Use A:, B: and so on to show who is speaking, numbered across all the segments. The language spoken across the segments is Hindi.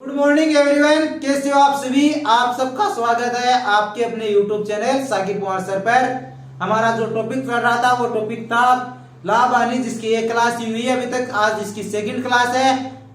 A: गुड मॉर्निंग एवरीवन, कैसे हो आप सभी। आप सबका स्वागत है आपके अपने YouTube channel Saqib Kumar sir पर। हमारा जो टॉपिक चल रहा था वो टॉपिक था लाभ हानि, जिसकी एक क्लास हुई है अभी तक। आज इसकी सेकंड क्लास है।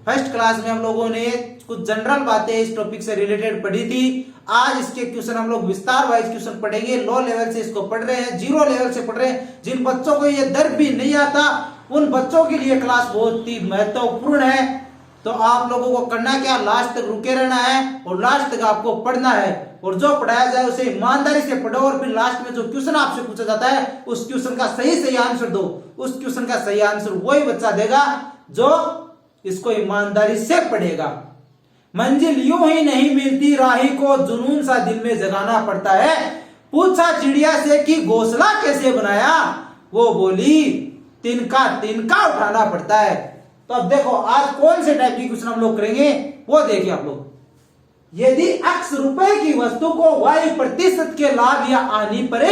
A: फर्स्ट क्लास में हम लोगों ने कुछ जनरल बातें इस टॉपिक से रिलेटेड पढ़ी थी। आज इसके क्वेश्चन हम लोग विस्तार वाइज क्वेश्चन पढ़ेंगे। लो लेवल से इसको पढ़ रहे हैं, जीरो लेवल से पढ़ रहे हैं। जिन बच्चों को ये दर्द भी नहीं आता उन बच्चों के लिए क्लास बहुत ही महत्वपूर्ण है। तो आप लोगों को करना क्या, लास्ट तक रुके रहना है और लास्ट तक आपको पढ़ना है। और जो पढ़ाया जाए उसे ईमानदारी से पढ़ो और फिर लास्ट में जो क्वेश्चन आपसे पूछा जाता है उस क्वेश्चन का सही आंसर दो। उस क्वेश्चन का सही आंसर वही बच्चा देगा जो इसको ईमानदारी से पढ़ेगा। मंजिल यूं ही नहीं मिलती, राही को जुनून सा दिल में जगाना पड़ता है। पूछा चिड़िया से कि घोंसला कैसे बनाया, वो बोली तिनका तिनका उठाना पड़ता है। तो अब देखो आज कौन से टाइप की क्वेश्चन हम लोग करेंगे वो देखिए आप लोग। यदि x रुपए की वस्तु को y% के लाभ या हानि पर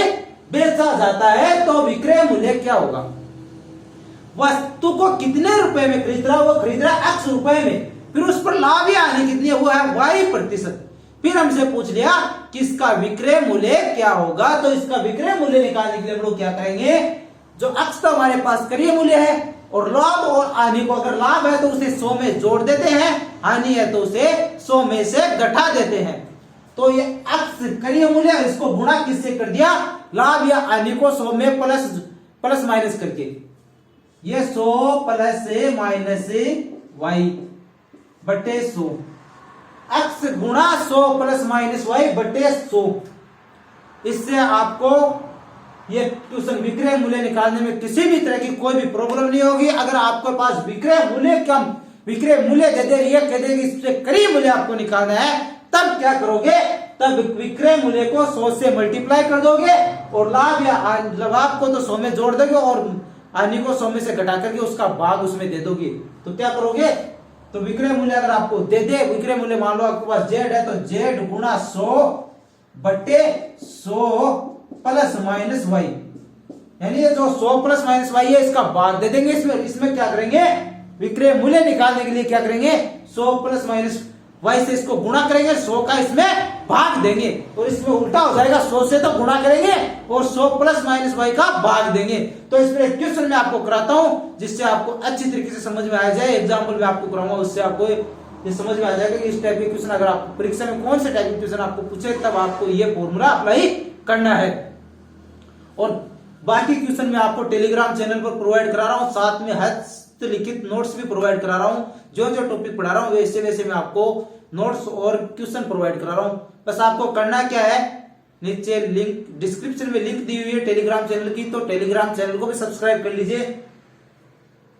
A: बेचा जाता है तो विक्रय मूल्य क्या होगा। वस्तु को कितने रुपए में खरीद रहा है, वो खरीद रहा है x रुपए में, फिर उस पर लाभ या हानि कितनी है, वो है y%। फिर हमसे पूछ लिया कि इसका विक्रय मूल्य क्या होगा। तो इसका विक्रय मूल्य निकालने के लिए हम लोग क्या करेंगे, जो x तो हमारे पास क्रय मूल्य है और लाभ और हानि को, अगर लाभ है तो उसे 100 में जोड़ देते हैं, हानि है तो उसे 100 में से घटा देते हैं। तो ये x क्रय मूल्य, इसको गुणा किससे कर दिया, लाभ या हानि को 100 में प्लस माइनस करके। ये 100 प्लस माइनस y बटे 100, x गुणा 100 प्लस माइनस y बटे 100। इससे आपको ये क्वेश्चन विक्रय मूल्य निकालने में किसी भी तरह की कोई भी प्रॉब्लम नहीं होगी। अगर आपके पास विक्रय मूल्य कम, विक्रय मूल्य दे दे रही है, कह देगी इससे क्रय मूल्य आपको निकालना है, तब क्या करोगे, तब विक्रय मूल्य को 100 से मल्टीप्लाई कर दोगे और लाभ या लाभ को तो 100 में जोड़ दोगे और हानि को 100 में से घटा करके उसका भाग उसमें दे दोगे। तो क्या करोगे, तो विक्रय मूल्य अगर आपको दे दे, विक्रय मूल्य मान लो आपके पास z है तो z गुणा 100 बटे 100 प्लस माइनस वाई, यानी ये जो 100 प्लस माइनस वाई है इसका भाग दे देंगे। इसमें क्या करेंगे, विक्रय मूल्य निकालने के लिए क्या करेंगे, 100 प्लस माइनस वाई से इसको गुणा करेंगे, 100 का इसमें भाग देंगे और इसमें उल्टा हो जाएगा, 100 से तो गुणा करेंगे और 100 प्लस माइनस वाई का भाग देंगे। तो इसमें एक क्वेश्चन मैं आपको कराता हूं जिससे आपको अच्छी तरीके से समझ में आ जाए। एग्जाम्पल में आपको कराऊंगा, उससे आपको ये समझ में आ जाएगा कि इस टाइप के क्वेश्चन अगर आप परीक्षा में कौन से टाइप के क्वेश्चन आपको पूछे तब आपको ये फॉर्मूला अप्लाई करना है। और बाकी क्वेश्चन मैं आपको टेलीग्राम चैनल पर प्रोवाइड करा रहा हूं, साथ में हस्तलिखित नोट्स भी प्रोवाइड करा रहा हूं। जो जो टॉपिक पढ़ा रहा हूं वैसे वैसे मैं आपको नोट्स और क्वेश्चन प्रोवाइड करा रहा हूं। बस आपको करना क्या है, नीचे लिंक डिस्क्रिप्शन में लिंक दी हुई है टेलीग्राम चैनल की, तो टेलीग्राम चैनल को भी सब्सक्राइब कर लीजिए।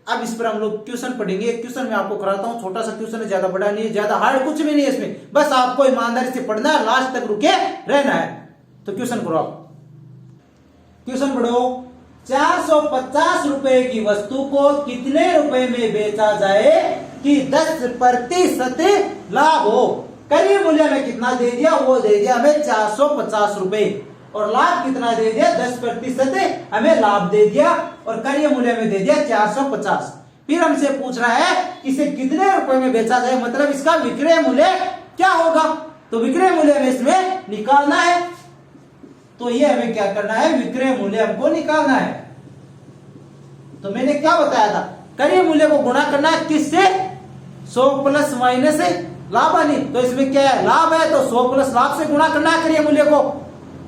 A: अब इस पर हम लोग क्वेश्चन पढ़ेंगे। क्वेश्चन मैं आपको कराता हूं, छोटा सा क्वेश्चन है, ज्यादा बड़ा नहीं है, ज्यादा हार्ड कुछ भी नहीं है इसमें, बस आपको ईमानदारी से पढ़ना है, लास्ट तक रुके रहना है। तो क्वेश्चन करो आप, क्वेश्चन पढ़ो। 450 रुपए की वस्तु को कितने रुपए में बेचा जाए कि 10% लाभ हो। क्रय मूल्य में कितना दे दिया, वो दे दिया हमें 450 रुपए और लाभ कितना दे दिया, 10% हमें लाभ दे दिया और क्रय मूल्य में दे दिया 450। फिर हमसे पूछ रहा है इसे कितने रुपए में बेचा जाए, मतलब इसका विक्रय मूल्य क्या होगा। तो विक्रय मूल्य में इसमें निकालना है, तो ये हमें क्या करना है, विक्रय मूल्य हमको निकालना है। तो मैंने क्या बताया था, क्रय मूल्य को गुणा करना है किससे, 100 प्लस माइनस लाभ हानि। तो इसमें क्या है, लाभ है तो 100 प्लस लाभ से गुणा करना है क्रय मूल्य को।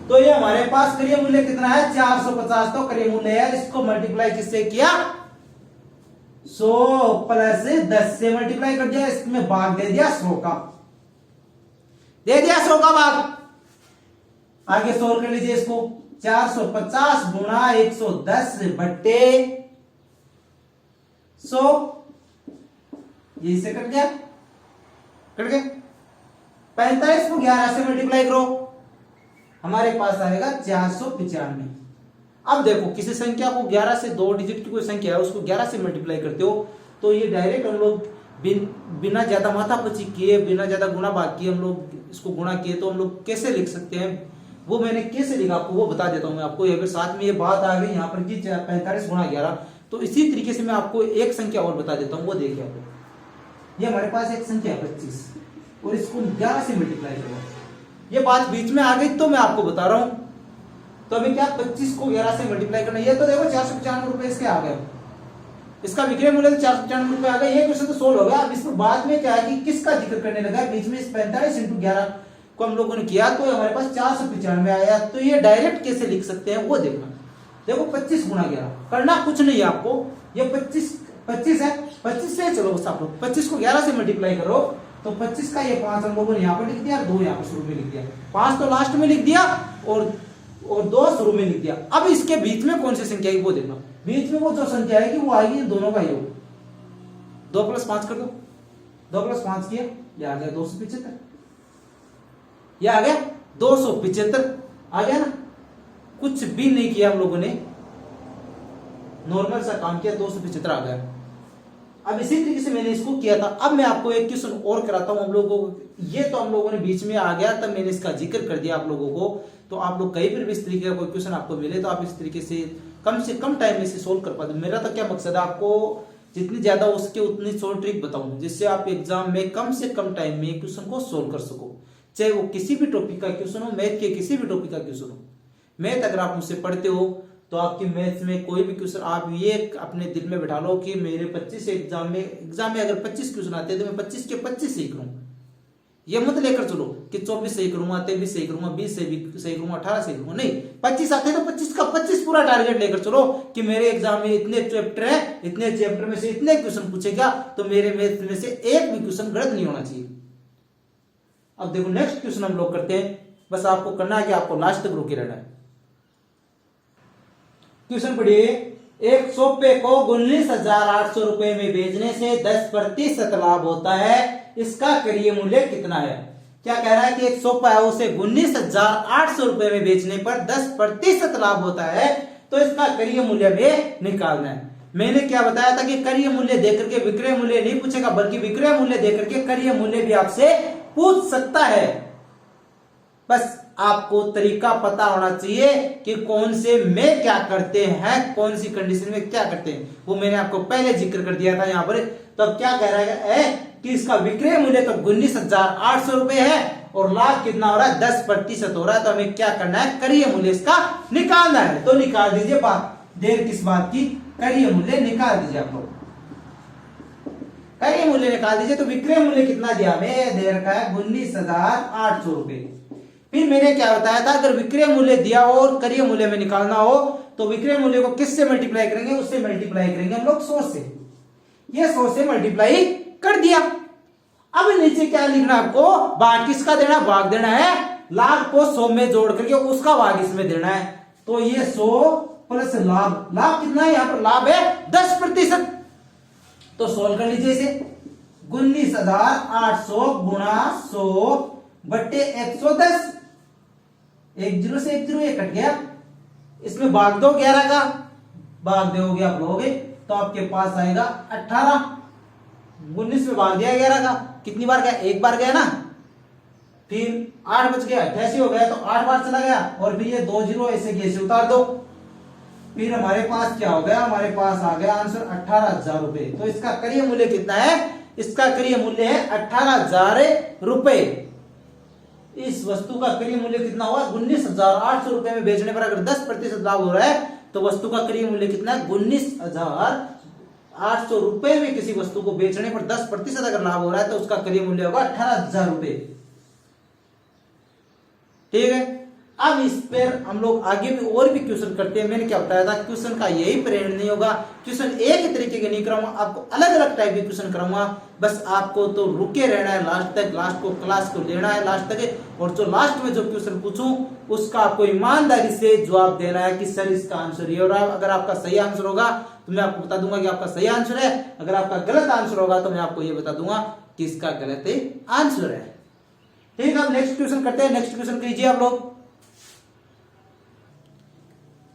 A: तो ये हमारे पास क्रय मूल्य कितना है, 450 तो क्रय मूल्य है, इसको मल्टीप्लाई किससे किया, 100 प्लस 10 से मल्टीप्लाई कर दिया, इसमें भाग दे दिया 100 का, दे दिया 100 का भाग। आगे सोल्व कर लीजिए इसको, 450 गुणा 110 बटे 100, यही से कट गया, कट गया। 45 को 11 से मल्टीप्लाई करो, हमारे पास आएगा 495। अब देखो किसी संख्या को 11 से 2 डिजिट की कोई संख्या है उसको 11 से मल्टीप्लाई करते हो तो ये डायरेक्ट हम लोग बिना ज्यादा माथापच्ची किए, बिना ज्यादा गुणा भाग किए हम लोग इसको गुणा किए तो हम लोग कैसे लिख सकते हैं, वो मैंने कैसे लिखा आपको वो बता देता हूं मैं आपको। अगर साथ में ये बात आ गई यहाँ पर कि 45 गुणा 11, तो इसी तरीके से मैं आपको एक संख्या और बता देता हूँ, वो देखिए आप। ये हमारे पास एक संख्या 25, और इसको 11 से मल्टीप्लाई करो। ये बात बीच में आ गई तो मैं आपको बता रहा हूं। तो अभी क्या 25 को 11 से मल्टीप्लाई करना, ये तो देखो 495 रुपए इसके आ गए, इसका विक्रय मूल्य 495 रुपए आ गए। ये क्वेश्चन तो सोल्व हो गया। अब इसमें बाद में क्या है कि किसका जिक्र करने लगा, बीच में इस 45 × 11 को हम लोगों ने किया तो हमारे पास 495 आया। तो ये डायरेक्ट कैसे लिख सकते हैं वो देखना। देखो 25 × 11 करना कुछ नहीं है आपको, ये 25 है, 25 से चलो बस आप लोग 25 को 11 से मल्टीप्लाई करो तो 25 का ये 5 हम लोगों ने यहाँ पर लिख दिया, 2 यहाँ पर शुरू में लिख दिया, 5 तो लास्ट में लिख दिया और 2 शुरू में लिख दिया। अब इसके बीच में कौन सी संख्या है वो देखना, बीच में वो जो संख्या है कि वो आएगी दोनों का योग, 2 + 5 कर दो, 2 + 5 किया, ये आ गया 275, ये आ गया 275 आ गया ना। कुछ भी नहीं किया हम लोगों ने, नॉर्मल सा काम किया, 275 आ गया। अब इसी तरीके से मैंने इसको किया था। अब मैं आपको एक क्वेश्चन और कराता हूं हम लोगों को, ये तो हम लोगों ने बीच में आ गया तब मैंने इसका जिक्र कर दिया आप लोगों को। तो आप लोग कहीं पर भी इस तरीके का कोई क्वेश्चन आपको मिले तो आप इस तरीके से कम टाइम में से सोल्व कर पाते। मेरा तो क्या मकसद है, आपको जितनी ज्यादा हो सके उतनी शॉर्ट ट्रिक बताऊं जिससे आप एग्जाम में कम से कम टाइम में क्वेश्चन को सोल्व कर सको, चाहे वो किसी भी टॉपिक का क्वेश्चन हो, मैथ के किसी भी टॉपिक का क्वेश्चन हो। मैथ अगर आप मुझसे पढ़ते हो तो आपकी मैथ्स में कोई भी क्वेश्चन आप ये अपने दिल में बैठा लो कि मेरे 25 एग्जाम में अगर 25 क्वेश्चन आते हैं तो मैं 25 के 25 सही करूं। ये मत लेकर चलो कि 24 सही करूंगा, 23 सही करूंगा, 20 सही करूंगा, 18 सही करूंगा, नहीं 25 आते हैं तो 25 का 25 पूरा टारगेट लेकर चलो कि मेरे एग्जाम में इतने चैप्टर है, इतने चैप्टर में से इतने क्वेश्चन पूछेगा तो मेरे मैथ में से एक भी क्वेश्चन गलत नहीं होना चाहिए। अब देखो नेक्स्ट क्वेश्चन हम लोग करते हैं, बस आपको करना है कि आपको लास्ट तक रुके रहना है। क्वेश्चन पढ़िए, एक सोफे को 19,800 रुपए में बेचने से 10% लाभ होता है, इसका क्रय मूल्य कितना है। क्या कह रहा है कि एक सोफा है उसे 19,800 रुपए में बेचने पर 10% लाभ होता है, तो इसका क्रय मूल्य में निकालना है। मैंने क्या बताया था कि क्रय मूल्य देकर के विक्रय मूल्य नहीं पूछेगा, बल्कि विक्रय मूल्य देकर के क्रय मूल्य भी आपसे पूछ सकता है। बस आपको तरीका पता होना चाहिए कि कौन से में क्या करते हैं, कौन सी कंडीशन में क्या करते हैं, वो मैंने आपको पहले जिक्र कर दिया था यहाँ पर। तो अब क्या कह रहा है कि इसका विक्रय मूल्य तो 19,800 रुपए है और लाभ कितना हो रहा है, 10% हो रहा है। तो हमें क्या करना है, क्रय मूल्य इसका निकालना है। तो निकाल दीजिए, देर किस बात की, क्रय मूल्य निकाल दीजिए आप लोग, क्रय मूल्य निकाल दीजिए। तो विक्रय मूल्य कितना दिया हमें, दे रखा है 19,800 रुपए। फिर मैंने क्या बताया था, अगर विक्रय मूल्य दिया हो और क्रय मूल्य में निकालना हो तो विक्रय मूल्य को किससे मल्टीप्लाई करेंगे, उससे मल्टीप्लाई करेंगे हम लोग 100 से। ये 100 से मल्टीप्लाई कर दिया। अब नीचे क्या लिखना आपको, भाग किसका देना, भाग देना है लाभ को 100 में जोड़ करके उसका भाग इसमें देना है। तो ये 100 प्लस लाभ, लाभ कितना है यहाँ पर, लाभ है 10%। तो सोल्व कर लीजिए इसे, 19,800 गुणा 100/110, 1 0 से 1 0 ये कट गया, इसमें भाग दो 11 का, भाग दोगे आप लोगे तो आपके पास आएगा 18। 19 में भाग दिया 11 का, कितनी बार गया, एक बार गया ना, फिर 8 बच गया, 88 हो गया तो 8 बार चला गया, और फिर ये 2 0 ऐसे कैसे उतार दो। फिर हमारे पास क्या हो गया, हमारे पास आ गया आंसर 18,000 रुपए। तो इसका क्रय मूल्य कितना है, इसका क्रय मूल्य है 18,000 रुपए। इस वस्तु का क्रय मूल्य कितना हुआ, 19,800 रुपए में बेचने पर अगर 10% लाभ हो रहा है तो वस्तु का क्रय मूल्य कितना है, 19,800 रुपए में किसी वस्तु को बेचने पर 10% अगर लाभ हो रहा है तो उसका क्रय मूल्य होगा 18,000 रुपए। ठीक है, अब इस पर हम लोग आगे भी और भी क्वेश्चन करते हैं। मैंने क्या बताया था, क्वेश्चन का यही परिणाम नहीं होगा, क्वेश्चन एक ही तरीके के नहीं कराऊंगा, आपको अलग अलग टाइप के क्वेश्चन कराऊंगा। बस आपको तो रुके रहना है लास्ट तक, लास्ट को क्लास को लेना है लास्ट तक, और जो लास्ट में जो क्वेश्चन पूछूं उसका आपको ईमानदारी से जवाब देना है कि सर इसका आंसर ये हो रहा है। अगर आपका सही आंसर होगा तो मैं आपको बता दूंगा कि आपका सही आंसर है, अगर आपका गलत आंसर होगा तो मैं आपको ये बता दूंगा कि इसका गलत आंसर है। ठीक है, अब नेक्स्ट क्वेश्चन करते हैं। नेक्स्ट क्वेश्चन कीजिए आप लोग।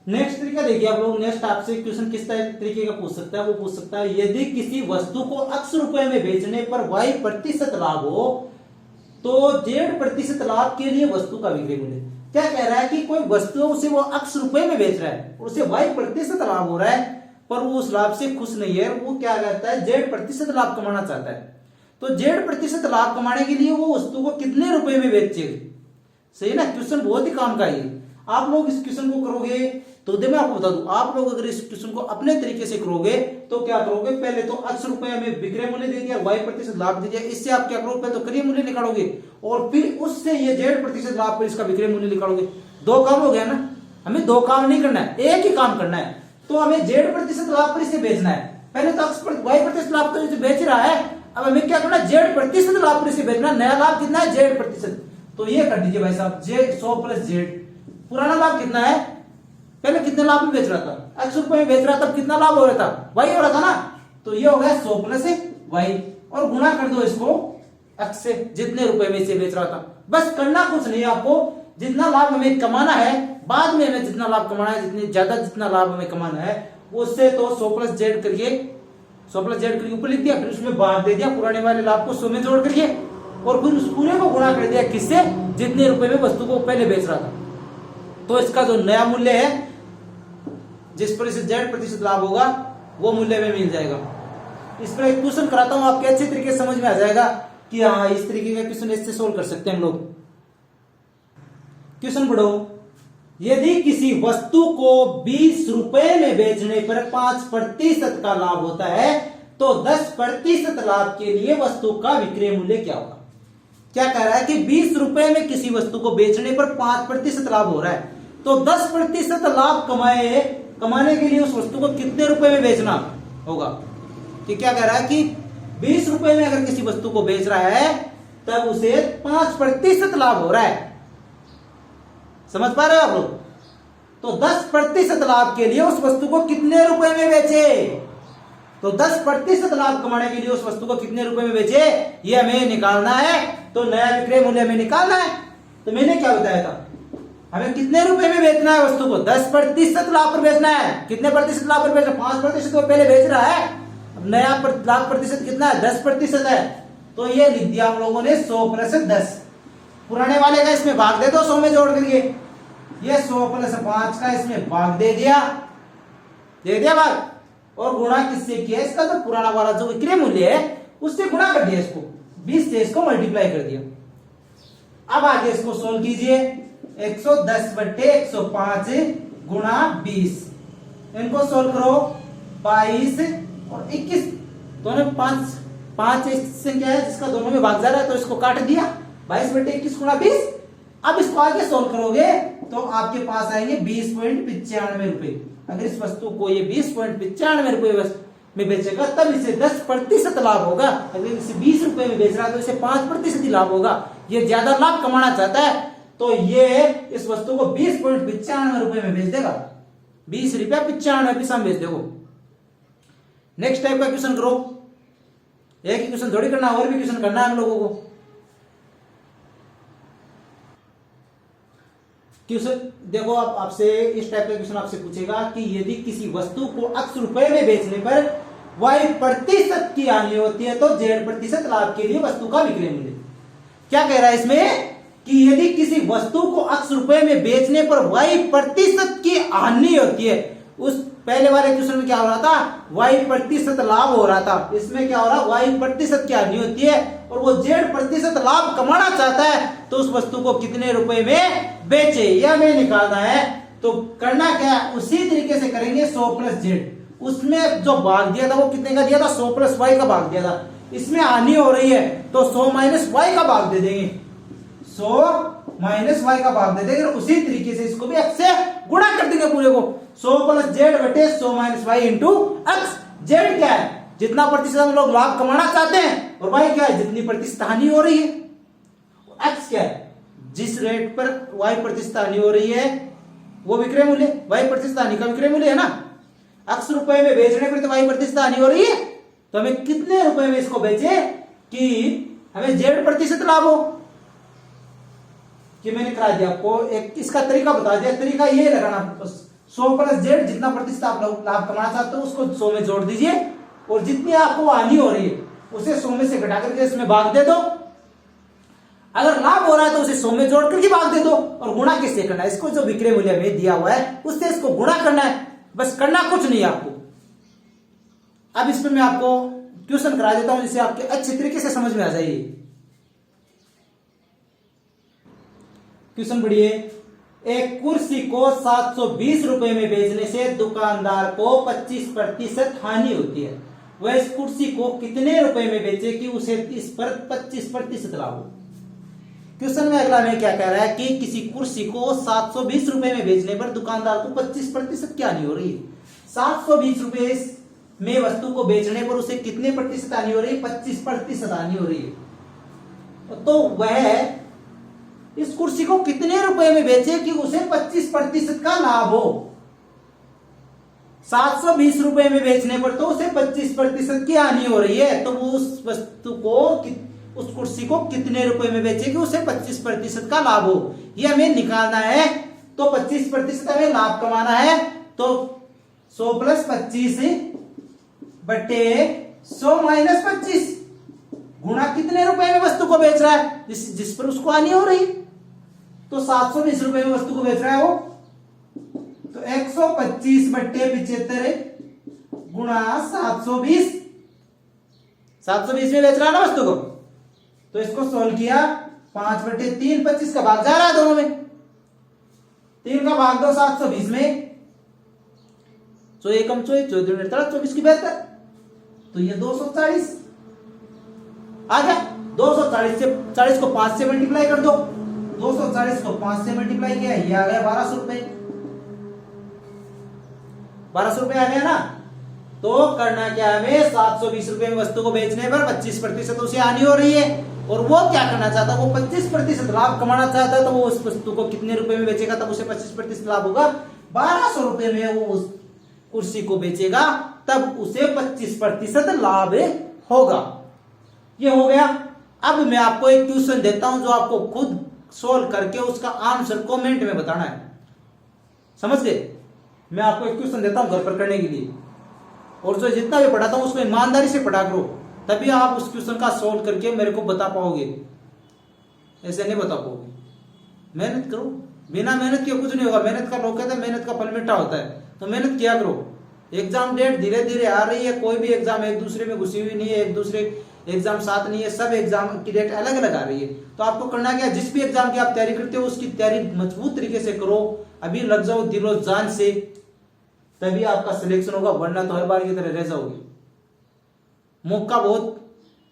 A: नेक्स्ट तरीका देखिए आप लोग, नेक्स्ट आपसे क्वेश्चन किस तरीके का पूछ सकता है, वो पूछ सकता है यदि किसी वस्तु को X रुपए में बेचने पर Y% लाभ हो तो Z% लाभ के लिए वस्तु का विक्रय मूल्य। क्या कह रहा है कि कोई वस्तु उसे वो X रुपए में बेच रहा है, उसे Y% लाभ हो रहा है, पर वो उस लाभ से खुश नहीं है, वो क्या कहता है Z% लाभ कमाना चाहता है। तो जेड प्रतिशत लाभ कमाने के लिए वो वस्तु को कितने रुपए में बेचेगी। सही ना, क्वेश्चन बहुत ही काम का है। आप लोग इस क्वेश्चन को करोगे तो मैं आपको बता दूं, आप लोग अगर इस क्वेश्चन को अपने तरीके से करोगे तो क्या करोगे, पहले तो x रुपए में विक्रय मूल्य दे दिया, y प्रतिशत लाभ दे दिया, इससे आप क्या करोगे, पहले तो क्रय मूल्य निकालोगे और फिर उससे ये z प्रतिशत लाभ पर इसका विक्रय मूल्य निकालोगे। दो काम हो गया ना, हमें दो काम नहीं करना है, एक ही काम करना है। तो हमें z प्रतिशत लाभ पर इसे बेचना है, पहले तो y प्रतिशत लाभ तो इसे बेच रहा है, अब हमें क्या करना है, z प्रतिशत लाभ पर इसे बेचना। नया लाभ कितना है, z प्रतिशत, तो ये कर दीजिए भाई साहब, j 100 प्लस z। पुराना लाभ कितना है, पहले कितने लाभ में बेच रहा था, x रुपए में बेच रहा था, तब कितना लाभ हो रहा था, y हो रहा था ना, तो ये हो गया 100 प्लस y और गुणा कर दो इसको x से, जितने रुपए में इसे बेच रहा था। बस करना कुछ नहीं है आपको, जितना लाभ हमें कमाना है, बाद में हमें जितना लाभ कमाना है, जितनी ज्यादा जितना लाभ हमें कमाना है उससे तो 100 प्लस z करिए, 100 प्लस z करके ऊपर लिख दिया, फिर उसमें भाग दे दिया, पुराने वाले लाभ को 100 में जोड़ करिए और फिर उस पूरे को गुणा कर दिया किससे, जितने रुपए में वस्तु को पहले बेच रहा था। तो इसका जो नया मूल्य है, जिस पर इसे z प्रतिशत लाभ होगा, वो मूल्य में मिल जाएगा। इस पर एक क्वेश्चन कराता हूं, आपके अच्छे तरीके से समझ में आ जाएगा कि हाँ इस तरीके का क्वेश्चन इससे सोल्व कर सकते हैं हम लोग। क्वेश्चन पढ़ो, यदि किसी वस्तु को 20 रुपए में बेचने पर 5% का लाभ होता है तो 10% लाभ के लिए वस्तु का विक्रय मूल्य क्या होगा। क्या कह रहा है कि 20 रुपए में किसी वस्तु को बेचने पर 5% लाभ हो रहा है, तो 10% लाभ कमाने के लिए उस वस्तु को कितने रुपए में बेचना होगा। कि क्या कह रहा है कि 20 रुपए में अगर किसी वस्तु को बेच रहा है तब उसे 5% लाभ हो रहा है, समझ पा रहे हो आप लोग। तो 10% लाभ के लिए उस वस्तु को कितने रुपए में बेचे, तो 10% लाभ कमाने के लिए उस वस्तु को कितने रुपए में बेचे, ये हमें निकालना है। तो नया विक्रय मूल्य हमें निकालना है। तो मैंने क्या बताया था, हमें कितने रुपए में बेचना है वस्तु को, 10% लाभ पर बेचना है। कितने प्रतिशत लाभ पर बेचना, 5% तो पहले बेच रहा है, अब नया लाभ प्रतिशत कितना है, 10% है। तो ये लिख दिया हम लोगों ने 100 प्लस 10, पुराने वाले का इसमें भाग दे दो 100 में जोड़ करके, ये 100 प्लस 5 का इसमें भाग दे दिया भाग, और गुणा किससे किया, इसका तो पुराना वाला जो विक्रय मूल्य है उससे गुणा कर दिया, इसको 20 से इसको मल्टीप्लाई कर दिया। अब आगे इसको सोल्व कीजिए, 110 बटे 105 गुणा 20, इनको सोल्व करो, 22 और 21, दोनों 5 संख्या है जिसका दोनों में भाग जा रहा है, तो इसको काट दिया, 22 बटे 21 गुणा 20। अब इसको आगे सोल्व करोगे तो आपके पास आएंगे 20.95 रुपए। अगर इस वस्तु को ये 20.95 रुपए में बेचेगा तब इसे 10% लाभ होगा। अगर इसे 20 रुपए में बेच रहा है तो इसे 5% ही लाभ होगा। ये ज्यादा लाभ कमाना चाहता है तो ये इस वस्तु को 20.95 रुपए में बेच देगा, 20 रुपया 95 पैसा में बेच देगा। नेक्स्ट टाइप का क्वेश्चन करो, एक ही क्वेश्चन थोड़ी करना, और भी क्वेश्चन करना है हम लोगों को। क्वेश्चन देखो, आपसे इस टाइप का क्वेश्चन आपसे पूछेगा कि यदि किसी वस्तु को x रुपए में बेचने पर y% की हानि होती है तो z% लाभ के लिए वस्तु का विक्रय मूल्य। क्या कह रहा है इसमें कि यदि किसी वस्तु को x रुपए में बेचने पर y% की हानि होती है, उस पहले वाले क्वेश्चन में क्या हो रहा था, y% लाभ हो रहा था, इसमें क्या हो रहा है, y% की हानि होती है और वो z% लाभ कमाना चाहता है, तो उस वस्तु को कितने रुपए में बेचे, यह हमें निकालना है। तो करना क्या है, उसी तरीके से करेंगे 100 प्लस z, उसमें जो भाग दिया था वो कितने का दिया था, 100 प्लस y का भाग दिया था। इसमें हानि हो रही है तो 100 माइनस y का भाग दे देंगे, 100 माइनस y का भाग दे देंगे। उसी तरीके से इसको भी x से गुणा कर देंगे पूरे को, 100 प्लस z बटे 100 minus y into x। z क्या है, जितना प्रतिशत हम लोग लाभ कमाना चाहते हैं, और y क्या है, जितनी प्रतिशत हानि हो रही है। x क्या है, जिस रेट पर y% हानि हो रही है वो विक्रय मूल्य, y% हानि का विक्रय मूल्य है ना। x रुपए में बेचने पर तो y% हानि हो रही है, तो हमें कितने रुपए में इसको बेचे कि हमें z% लाभ हो। कि मैंने करा दिया आपको, एक इसका तरीका बता दिया, तरीका ये लगाना, 100 प्लस z, जितना प्रतिशत आप लोग लाभ कमाना चाहते हो उसको 100 में जोड़ दीजिए, और जितनी आपको हानि हो रही है उसे 100 में से घटा करके इसमें भाग दे दो। अगर लाभ हो रहा है तो उसे 100 में जोड़ करके भाग दे दो, और गुणा किससे करना है, इसको जो विक्रय मूल्य में दिया हुआ है उससे इसको गुणा करना है, बस करना कुछ नहीं है आपको। अब इसमें मैं आपको क्वेश्चन करा देता हूं जिससे आपके अच्छे तरीके से समझ में आ जाए। क्वेश्चन पढ़िए, एक कुर्सी को 720 रुपए में बेचने से दुकानदार को 25% हानि होती है। वह इस कुर्सी को कितने रुपए में बेचे कि उसे इस पर 25% लाभ हो। क्वेश्चन में अगला में क्या कह रहा है कि किसी कुर्सी को 720 रुपए में बेचने पर दुकानदार को 25% क्या हानि हो रही है। 720 रुपए में वस्तु को बेचने पर उसे कितने प्रतिशत हानि हो रही है? 25% हानि हो रही है। तो वह इस कुर्सी को कितने रुपए में बेचे कि उसे 25% का लाभ हो। 720 रुपए में बेचने पर तो उसे 25% की हानि हो रही है, तो वो उस वस्तु को, उस कुर्सी को कितने रुपए में बेचे कि उसे 25% का लाभ हो, ये हमें निकालना है। तो 25% हमें लाभ कमाना है, तो 100 + 25 बटे 100 - 25 गुणा कितने रुपए में वस्तु को बेच रहा है, जिस पर उसको हानि हो रही। तो 720 रुपए में वस्तु को बेच रहा है वो, तो 125 बटे 75 गुणा 720, 720 में बेच रहा है ना वस्तु को। तो इसको सोल्व किया, 5/3, 25 का भाग जा रहा है दोनों में, 3 का भाग दो 720 में, 100 एकम 24 की बेहतर, तो ये 240 आ गया। 240 से 40 को 5 से मल्टीप्लाई कर दो, 240 को 5 से मल्टीप्लाई किया, ये आ गया 1200 रुपए। 1200 रुपए आ गया ना। तो करना क्या है हमें, 720 रुपए में वस्तु को बेचने पर 25% उसे हानि हो रही है, और वो क्या करना चाहता है, वो 25% लाभ कमाना चाहता है। तो वो उस वस्तु को कितने रुपए में बेचेगा तब उसे 25% लाभ होगा? 1200 रुपए में वो उस कुर्सी को बेचेगा तब उसे 25% लाभ होगा। ये हो गया। अब मैं आपको एक क्वेश्चन देता हूं जो आपको खुद सोल्व करके उसका आंसर कमेंट में बताना है, समझ गए। मैं आपको एक क्वेश्चन देता हूं घर पर करने के लिए, और जो जितना भी पढ़ाता हूं उसको ईमानदारी से पढ़ा करो, तभी आप उस क्वेश्चन का सोल्व करके मेरे को बता पाओगे, ऐसे नहीं बता पाओगे। मेहनत करो, बिना मेहनत के कुछ नहीं होगा। मेहनत का लोग कहते हैं मेहनत का फल मीठा होता है, तो मेहनत किया करो। एग्जाम डेट धीरे धीरे आ रही है, कोई भी एग्जाम एक दूसरे में घुसी हुई नहीं है, एक दूसरे एग्जाम साथ नहीं है, सब एग्जाम की डेट अलग अलग आ रही है। तो आपको करना क्या, जिस भी एग्जाम की आप तैयारी करते हो उसकी तैयारी मजबूत तरीके से करो, अभी लग जाओ दिलो जान से, तभी आपका सिलेक्शन होगा, वरना तो हर बार की तरह रह जाओगे। मौका बहुत,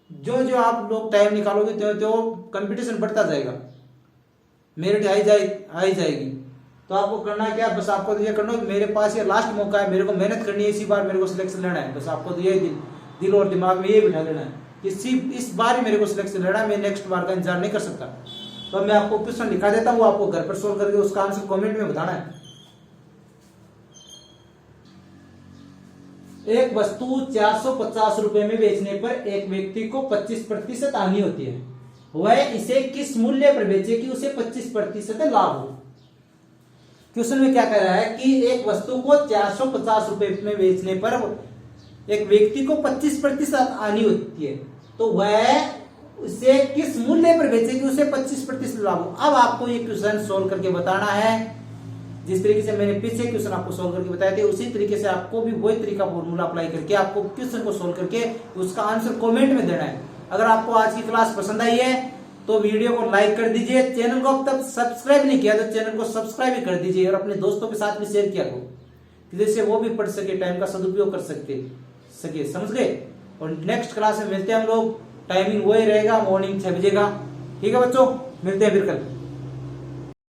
A: जो जो आप लोग टाइम निकालोगे तो कंपटीशन बढ़ता जाएगा, मेरिट आई जाएगी। तो आपको करना क्या, बस आपको तो ये करना है, मेरे पास ये लास्ट मौका है, मेरे को मेहनत करनी है, इसी बार मेरे को सिलेक्शन लेना है। बस आपको तो ये दिल और दिमाग में ये बिठा लेना है कि इस बार ही मेरे को सिलेक्शन लेना है, मैं नेक्स्ट बार का इंतजार नहीं कर सकता। तो मैं आपको क्वेश्चन लिखा देता हूँ, आपको घर पर सोल्व करके उसका आंसर कमेंट में बताना है। एक वस्तु 450 रुपए में बेचने पर एक व्यक्ति को 25% हानि होती है। वह इसे किस मूल्य पर बेचे कि उसे 25% लाभ हो। क्वेश्चन में क्या कह रहा है कि एक वस्तु को 450 रुपए में बेचने पर एक व्यक्ति को 25% हानि होती है, तो वह उसे किस मूल्य पर बेचे कि उसे 25% लाभ हो। अब आपको ये क्वेश्चन सोल्व करके बताना है, जिस तरीके से मैंने पीछे क्वेश्चन आपको सोल्व करके बताए थे, उसी तरीके से आपको भी वही तरीका फॉर्मूला अप्लाई करके आपको क्वेश्चन को सोल्व करके उसका आंसर कमेंट में देना है। अगर आपको आज की क्लास पसंद आई है तो वीडियो को लाइक कर दीजिए, चैनल को अब तक सब्सक्राइब नहीं किया तो चैनल को सब्सक्राइब भी कर दीजिए, और अपने दोस्तों के साथ भी शेयर किया करो, जिससे वो भी पढ़ सके, टाइम का सदुपयोग कर सके, समझ गए। और नेक्स्ट क्लास में मिलते हैं हम लोग, टाइमिंग वही रहेगा, मॉर्निंग 6 बजे का। ठीक है बच्चों, मिलते हैं फिर कल।